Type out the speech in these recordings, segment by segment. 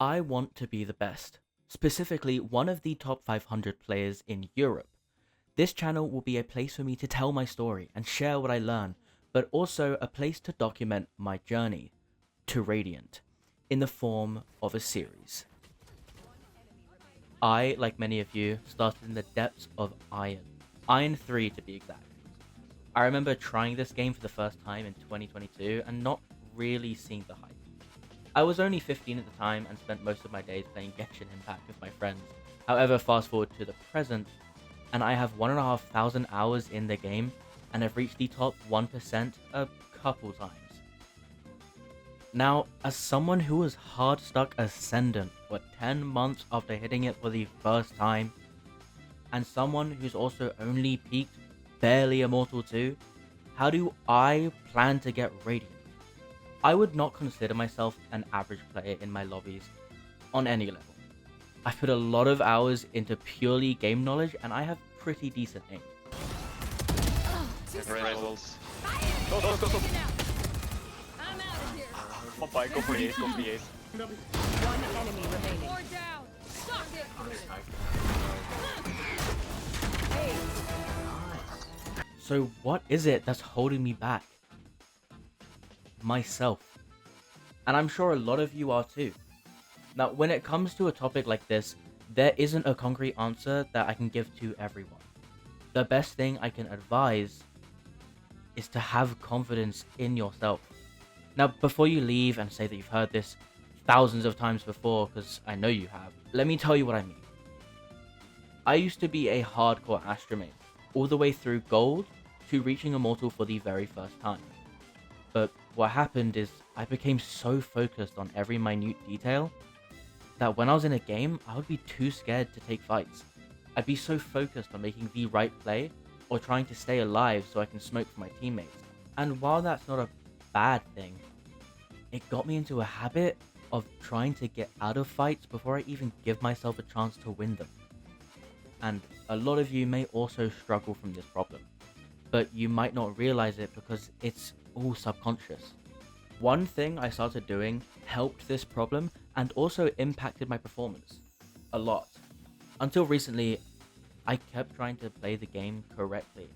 I want to be the best, specifically one of the top 500 players in Europe. This channel will be a place for me to tell my story and share what I learn, but also a place to document my journey to Radiant in the form of a series. I, like many of you, started in the depths of Iron 3 to be exact. I remember trying this game for the first time in 2022 and not really seeing the hype. I was only 15 at the time and spent most of my days playing Genshin Impact with my friends. However, fast forward to the present, and I have 1,500 hours in the game, and I've reached the top 1% a couple times. Now, as someone who was hard stuck Ascendant for 10 months after hitting it for the first time, and someone who's also only peaked barely Immortal 2, how do I plan to get Radiant? I would not consider myself an average player in my lobbies on any level. I've put a lot of hours into purely game knowledge and I have pretty decent aim. Rivals. Go. Come on, Pike, go for the ace, go for the ace. One enemy remaining. More down. Suck it. So what is it that's holding me back? Myself. And I'm sure a lot of you are too. Now, when it comes to a topic like this, there isn't a concrete answer that I can give to everyone. The best thing I can advise is to have confidence in yourself. Now, before you leave and say that you've heard this thousands of times before, because I know you have, let me tell you what I mean. I used to be a hardcore Astra main, all the way through Gold to reaching Immortal for the very first time. But what happened is I became so focused on every minute detail that when I was in a game, I would be too scared to take fights. I'd be so focused on making the right play or trying to stay alive so I can smoke for my teammates. And while that's not a bad thing, it got me into a habit of trying to get out of fights before I even give myself a chance to win them. And a lot of you may also struggle from this problem, but you might not realize it because it's all subconscious. One thing I started doing helped this problem and also impacted my performance a lot. Until recently, I kept trying to play the game correctly,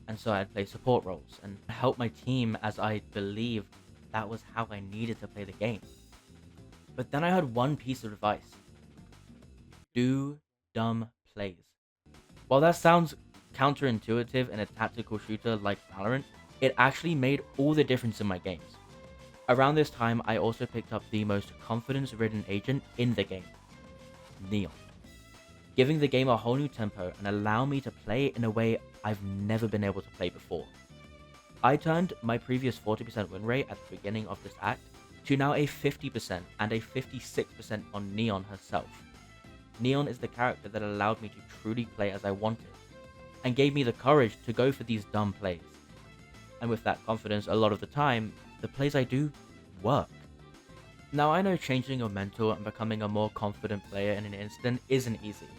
and so I'd play support roles and help my team as I believed that was how I needed to play the game. But then I heard one piece of advice: do dumb plays. While that sounds counterintuitive in a tactical shooter like Valorant, it actually made all the difference in my games. Around this time, I also picked up the most confidence-ridden agent in the game, Neon, giving the game a whole new tempo and allow me to play in a way I've never been able to play before. I turned my previous 40% win rate at the beginning of this act to now a 50% and a 56% on Neon herself. Neon is the character that allowed me to truly play as I wanted, and gave me the courage to go for these dumb plays. And with that confidence, a lot of the time, the plays I do work. Now, I know changing your mental and becoming a more confident player in an instant isn't easy.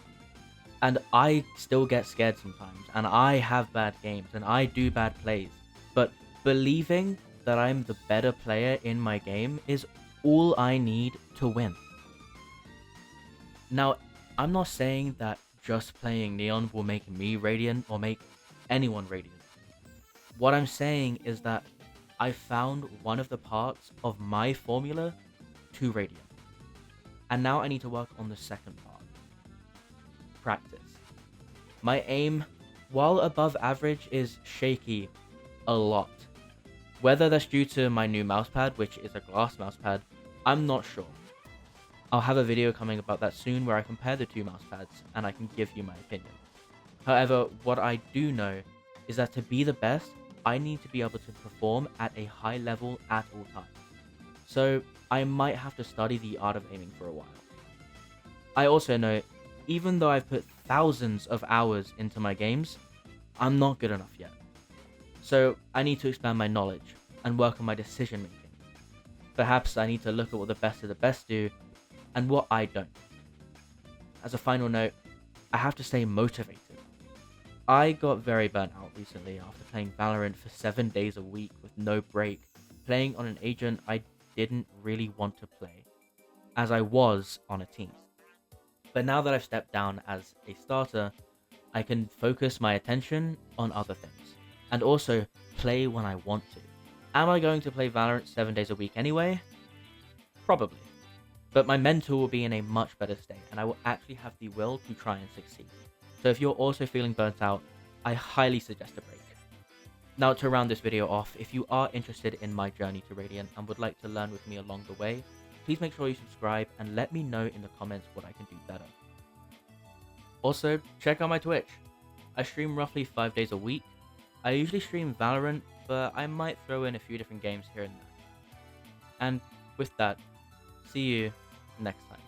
And I still get scared sometimes, and I have bad games, and I do bad plays. But believing that I'm the better player in my game is all I need to win. Now, I'm not saying that just playing Neon will make me Radiant or make anyone Radiant. What I'm saying is that I found one of the parts of my formula to Radiant. And now I need to work on the second part. Practice. My aim, while above average, is shaky a lot. Whether that's due to my new mousepad, which is a glass mousepad, I'm not sure. I'll have a video coming about that soon where I compare the two mousepads and I can give you my opinion. However, what I do know is that to be the best, I need to be able to perform at a high level at all times. So I might have to study the art of aiming for a while. I also know, even though I've put thousands of hours into my games, I'm not good enough yet. So I need to expand my knowledge and work on my decision making. Perhaps I need to look at what the best of the best do and what I don't. As a final note, I have to stay motivated. I got very burnt out recently after playing Valorant for 7 days a week with no break, playing on an agent I didn't really want to play. as I was on a team. But now that I've stepped down as a starter, I can focus my attention on other things and also play when I want to. Am I going to play Valorant 7 days a week anyway? Probably. But my mental will be in a much better state and I will actually have the will to try and succeed. So if you're also feeling burnt out, I highly suggest a break. Now to round this video off, if you are interested in my journey to Radiant and would like to learn with me along the way, please make sure you subscribe and let me know in the comments what I can do better. Also, check out my Twitch. I stream roughly 5 days a week. I usually stream Valorant, but I might throw in a few different games here and there. And with that, see you next time.